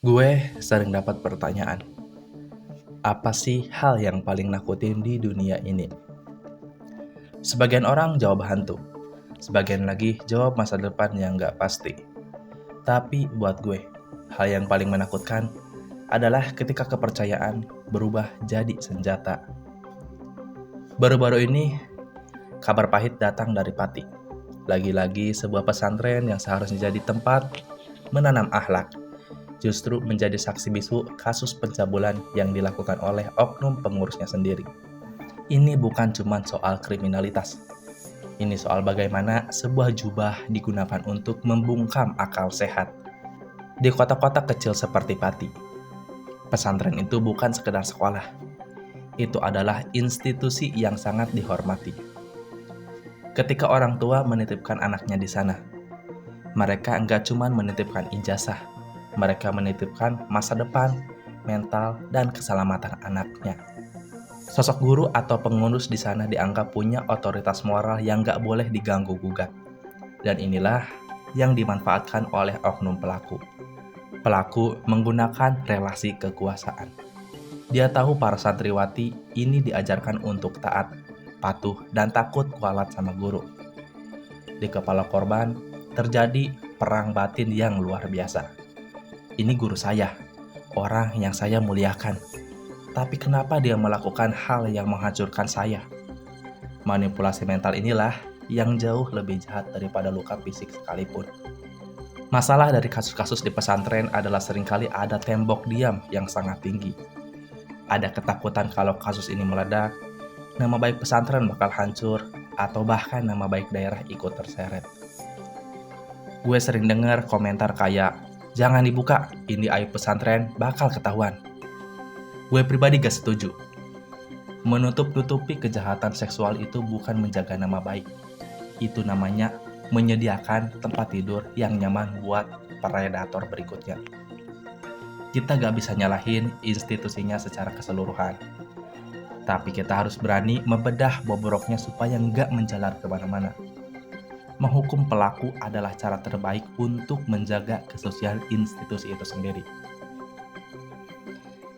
Gue sering dapat pertanyaan, apa sih hal yang paling nakutin di dunia ini? Sebagian orang jawab hantu, sebagian lagi jawab masa depan yang gak pasti. Tapi buat gue, hal yang paling menakutkan adalah ketika kepercayaan berubah jadi senjata. Baru-baru ini, kabar pahit datang dari Pati. Lagi-lagi sebuah pesantren yang seharusnya jadi tempat menanam akhlak justru menjadi saksi bisu kasus pencabulan yang dilakukan oleh oknum pengurusnya sendiri. Ini bukan cuma soal kriminalitas. Ini soal bagaimana sebuah jubah digunakan untuk membungkam akal sehat. Di kota-kota kecil seperti Pati, pesantren itu bukan sekedar sekolah. Itu adalah institusi yang sangat dihormati. Ketika orang tua menitipkan anaknya di sana, mereka enggak cuma menitipkan ijazah, mereka menitipkan masa depan, mental, dan keselamatan anaknya. Sosok guru atau pengurus di sana dianggap punya otoritas moral yang gak boleh diganggu-gugat. Dan inilah yang dimanfaatkan oleh oknum pelaku. Pelaku menggunakan relasi kekuasaan. Dia tahu para santriwati ini diajarkan untuk taat, patuh, dan takut kualat sama guru. Di kepala korban terjadi perang batin yang luar biasa. Ini guru saya, orang yang saya muliakan. Tapi kenapa dia melakukan hal yang menghancurkan saya? Manipulasi mental inilah yang jauh lebih jahat daripada luka fisik sekalipun. Masalah dari kasus-kasus di pesantren adalah seringkali ada tembok diam yang sangat tinggi. Ada ketakutan kalau kasus ini meledak, nama baik pesantren bakal hancur, atau bahkan nama baik daerah ikut terseret. Gue sering dengar komentar kayak, jangan dibuka, ini aib pesantren bakal ketahuan. Gue pribadi gak setuju. Menutup-tutupi kejahatan seksual itu bukan menjaga nama baik. Itu namanya menyediakan tempat tidur yang nyaman buat predator berikutnya. Kita gak bisa nyalahin institusinya secara keseluruhan. Tapi kita harus berani membedah bobroknya supaya gak menjalar kemana-mana. Menghukum pelaku adalah cara terbaik untuk menjaga kesucian institusi itu sendiri.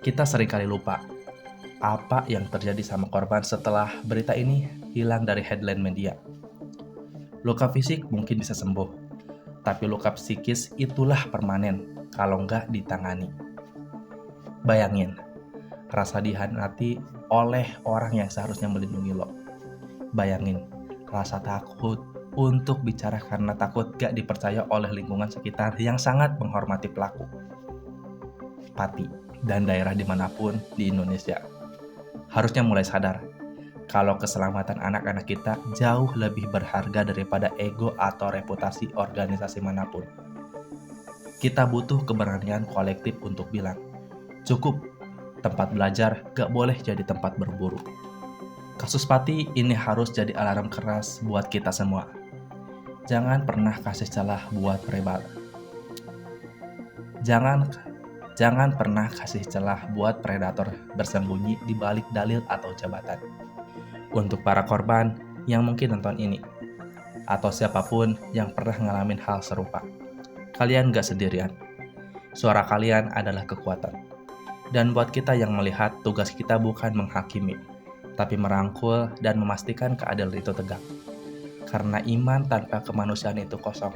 Kita seringkali lupa apa yang terjadi sama korban setelah berita ini hilang dari headline media. Luka fisik mungkin bisa sembuh, tapi luka psikis itulah permanen kalau nggak ditangani. Bayangin, rasa dihianati oleh orang yang seharusnya melindungi lo. Bayangin, rasa takut untuk bicara karena takut gak dipercaya oleh lingkungan sekitar yang sangat menghormati pelaku. Pati dan daerah dimanapun di Indonesia harusnya mulai sadar kalau keselamatan anak-anak kita jauh lebih berharga daripada ego atau reputasi organisasi manapun. Kita butuh keberanian kolektif untuk bilang, cukup, tempat belajar gak boleh jadi tempat berburu. Kasus Pati ini harus jadi alarm keras buat kita semua. Jangan pernah kasih celah buat predator. Jangan pernah kasih celah buat predator bersembunyi di balik dalil atau jabatan. Untuk para korban yang mungkin nonton ini, atau siapapun yang pernah ngalamin hal serupa, kalian gak sendirian. Suara kalian adalah kekuatan. Dan buat kita yang melihat, tugas kita bukan menghakimi, tapi merangkul dan memastikan keadilan itu tegak. Karena iman tanpa kemanusiaan itu kosong,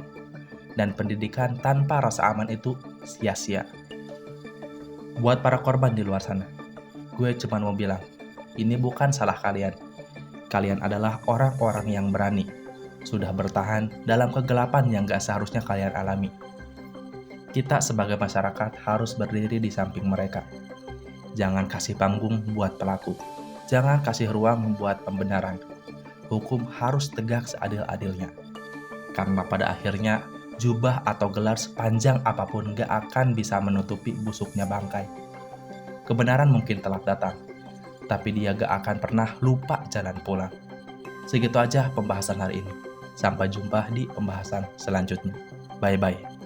dan pendidikan tanpa rasa aman itu sia-sia. Buat para korban di luar sana, gue cuma mau bilang, ini bukan salah kalian. Kalian adalah orang-orang yang berani, sudah bertahan dalam kegelapan yang gak seharusnya kalian alami. Kita sebagai masyarakat harus berdiri di samping mereka. Jangan kasih panggung buat pelaku. Jangan kasih ruang buat pembenaran. Hukum harus tegak seadil-adilnya. Karena pada akhirnya, jubah atau gelar sepanjang apapun gak akan bisa menutupi busuknya bangkai. Kebenaran mungkin telat datang, tapi dia gak akan pernah lupa jalan pulang. Segitu aja pembahasan hari ini. Sampai jumpa di pembahasan selanjutnya. Bye-bye.